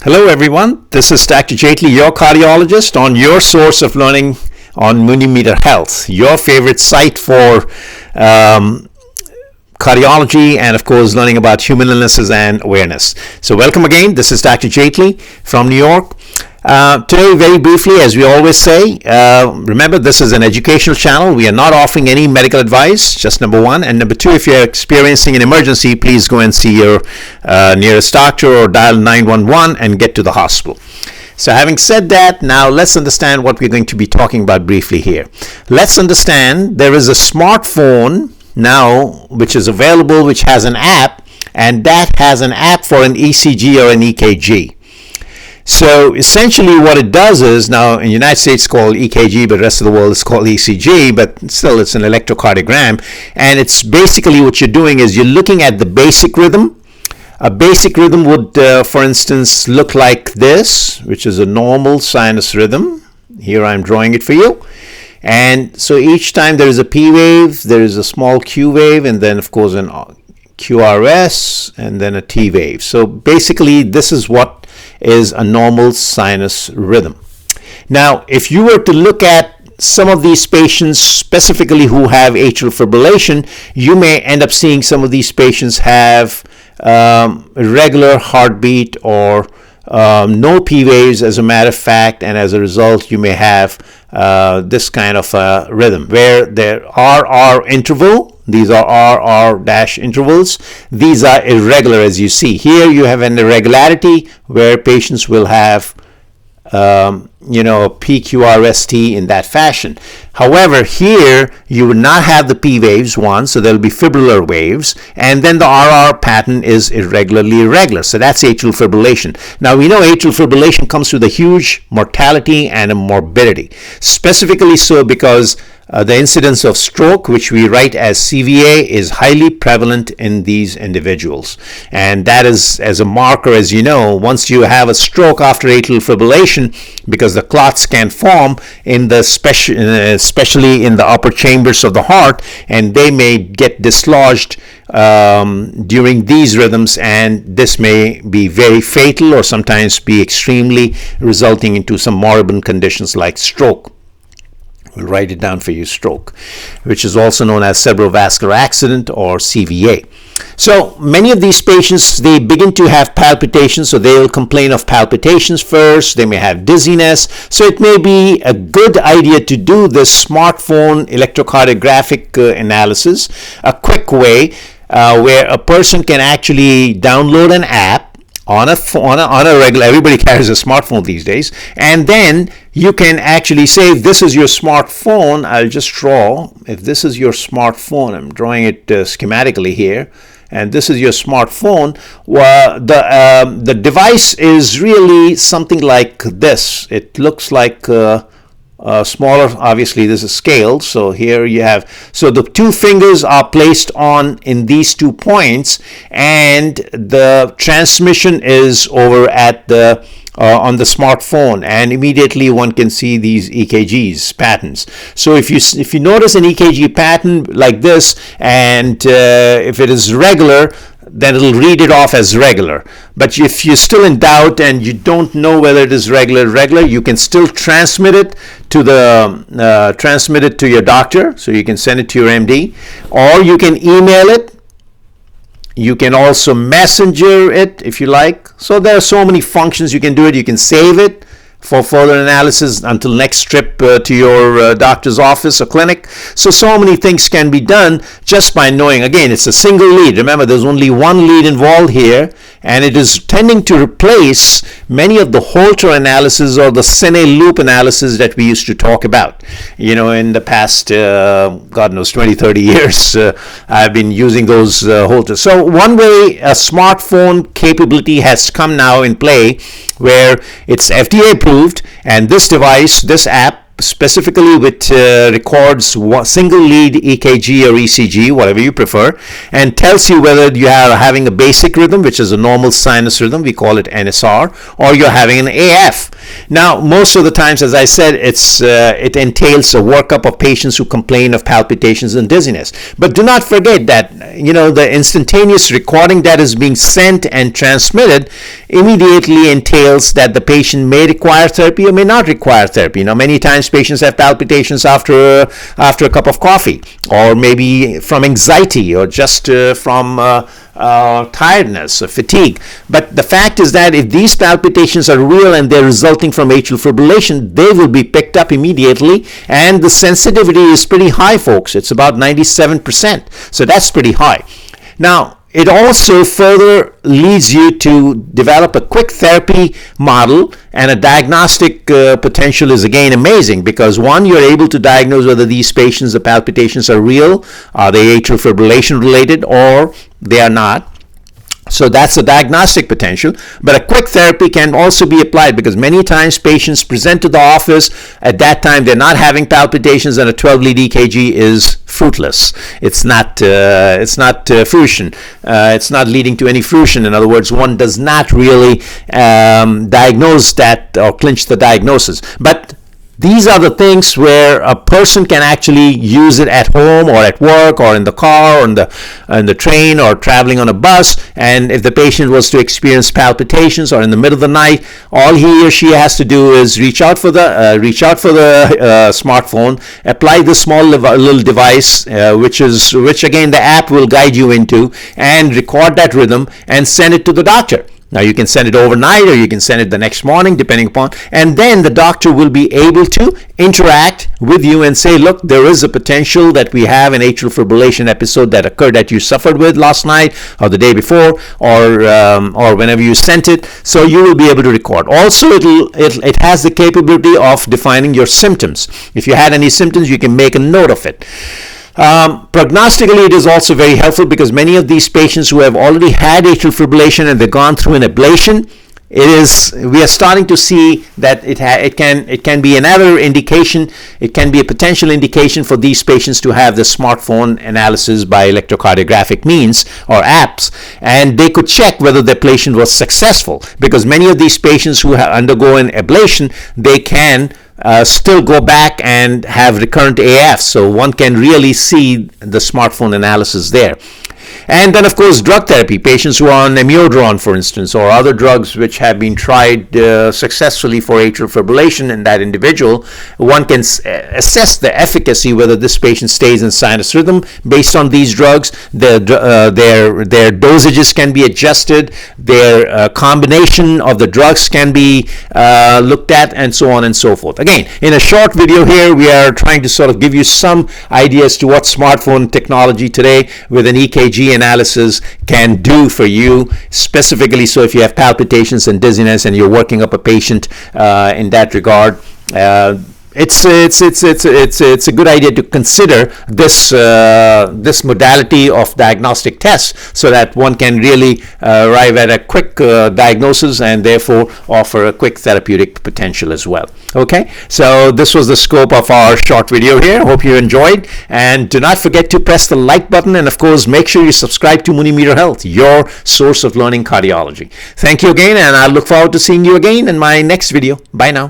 Hello everyone, this is Dr. Jaitly, your cardiologist, on your source of learning on MuniMeterHealth, your favorite site for cardiology and of course learning about human illnesses and awareness. So welcome again, this is Dr. Jaitly from New York. Today, very briefly, as we always say, remember this is an educational channel. We are not offering any medical advice, just number one. And number two, if you're experiencing an emergency, please go and see your nearest doctor or dial 911 and get to the hospital. So having said that, now let's understand what we're going to be talking about briefly here. Let's understand there is a smartphone now which is available, which has an app, and that has an app for an ECG or an EKG. So essentially what it does is, now in the United States it's called EKG, but the rest of the world is called ECG, but still it's an electrocardiogram. And it's basically what you're doing is you're looking at the basic rhythm. A basic rhythm would, for instance, look like this, which is a normal sinus rhythm. Here I'm drawing it for you. And so each time there is a P wave, there is a small Q wave, and then of course an QRS, and then a T wave. So basically this is what is a normal sinus rhythm. Now, if you were to look at some of these patients specifically who have atrial fibrillation, you may end up seeing some of these patients have irregular heartbeat or no P waves, as a matter of fact, and as a result you may have this kind of rhythm where there RR interval. These are RR dash intervals. These are irregular, as you see. Here you have an irregularity where patients will have PQRST in that fashion. However, here you will not have the P waves, one, so there will be fibrillar waves, and then the RR pattern is irregularly irregular. So that's atrial fibrillation. Now we know atrial fibrillation comes with a huge mortality and a morbidity, specifically so because the incidence of stroke, which we write as CVA, is highly prevalent in these individuals. And that is, as a marker, as you know, once you have a stroke after atrial fibrillation, because the clots can form in the especially in the upper chambers of the heart, and they may get dislodged during these rhythms, and this may be very fatal or sometimes be extremely resulting into some moribund conditions like stroke. We'll write it down for you, stroke, which is also known as cerebrovascular accident or CVA. So many of these patients, they begin to have palpitations, so they will complain of palpitations first. They may have dizziness. So it may be a good idea to do this smartphone electrocardiographic analysis, a quick way where a person can actually download an app on a regular, everybody carries a smartphone these days, and then you can actually say, if this is your smartphone, I'll just draw, if this is your smartphone, I'm drawing it schematically here, and this is your smartphone, well, the device is really something like this. It looks like smaller, obviously this is scaled, so here you have, so the two fingers are placed on in these 2 points, and the transmission is over at the on the smartphone, and immediately one can see these EKGs patterns. So if you notice an EKG pattern like this, and if it is regular, then it'll read it off as regular. But if you're still in doubt and you don't know whether it is regular, you can still transmit it to your doctor. So you can send it to your MD, or you can email it. You can also messenger it if you like. So there are so many functions you can do it. You can save it for further analysis until next trip to your doctor's office or clinic. So many things can be done just by knowing. Again, it's a single lead. Remember, there's only one lead involved here, and it is tending to replace many of the Holter analysis or the Cine loop analysis that we used to talk about. In the past, God knows, 20, 30 years, I've been using those Holter. So one way a smartphone capability has come now in play, where it's FDA approved, and this device, this app, specifically which records single lead EKG or ECG, whatever you prefer, and tells you whether you are having a basic rhythm, which is a normal sinus rhythm, we call it NSR, or you're having an AF. Now, most of the times, as I said, it entails a workup of patients who complain of palpitations and dizziness. But do not forget that, the instantaneous recording that is being sent and transmitted immediately entails that the patient may require therapy or may not require therapy. Many times patients have palpitations after a cup of coffee, or maybe from anxiety, or just from tiredness or fatigue. But the fact is that if these palpitations are real and they're resulting from atrial fibrillation, they will be picked up immediately, and the sensitivity is pretty high, folks. It's about 97%. So that's pretty high. Now, it also further leads you to develop a quick therapy model, and a diagnostic potential is again amazing, because one, you're able to diagnose whether these patients, the palpitations are real, are they atrial fibrillation related, or they are not. So that's the diagnostic potential. But a quick therapy can also be applied, because many times patients present to the office at that time they're not having palpitations, and a 12-lead EKG is fruitless. It's not fruition. It's not leading to any fruition. In other words, one does not really diagnose that or clinch the diagnosis. But these are the things where a person can actually use it at home, or at work, or in the car, or in the train, or traveling on a bus. And if the patient was to experience palpitations or in the middle of the night, all he or she has to do is reach out for the smartphone, apply the small little device, which again the app will guide you into, and record that rhythm and send it to the doctor. Now, you can send it overnight, or you can send it the next morning, depending upon, and then the doctor will be able to interact with you and say, look, there is a potential that we have an atrial fibrillation episode that occurred, that you suffered with last night or the day before, or whenever you sent it. So you will be able to record. Also, it has the capability of defining your symptoms. If you had any symptoms, you can make a note of it. Prognostically, it is also very helpful, because many of these patients who have already had atrial fibrillation and they've gone through an ablation, we are starting to see that it can be another indication. It can be a potential indication for these patients to have the smartphone analysis by electrocardiographic means or apps, and they could check whether the ablation was successful, because many of these patients who undergo an ablation, they can still go back and have recurrent AF. So one can really see the smartphone analysis there. And then, of course, drug therapy. Patients who are on amiodarone, for instance, or other drugs which have been tried successfully for atrial fibrillation in that individual, one can assess the efficacy, whether this patient stays in sinus rhythm based on these drugs. Their dosages can be adjusted. Their combination of the drugs can be looked at, and so on and so forth. Again, in a short video here, we are trying to sort of give you some ideas to what smartphone technology today with an EKG analysis can do for you, specifically so if you have palpitations and dizziness and you're working up a patient in that regard. It's a good idea to consider this modality of diagnostic tests, so that one can really arrive at a quick diagnosis, and therefore offer a quick therapeutic potential as well. Okay, so this was the scope of our short video here. Hope you enjoyed, and do not forget to press the like button, and of course make sure you subscribe to MuniMeterHealth, your source of learning cardiology. Thank you again, and I look forward to seeing you again in my next video. Bye now.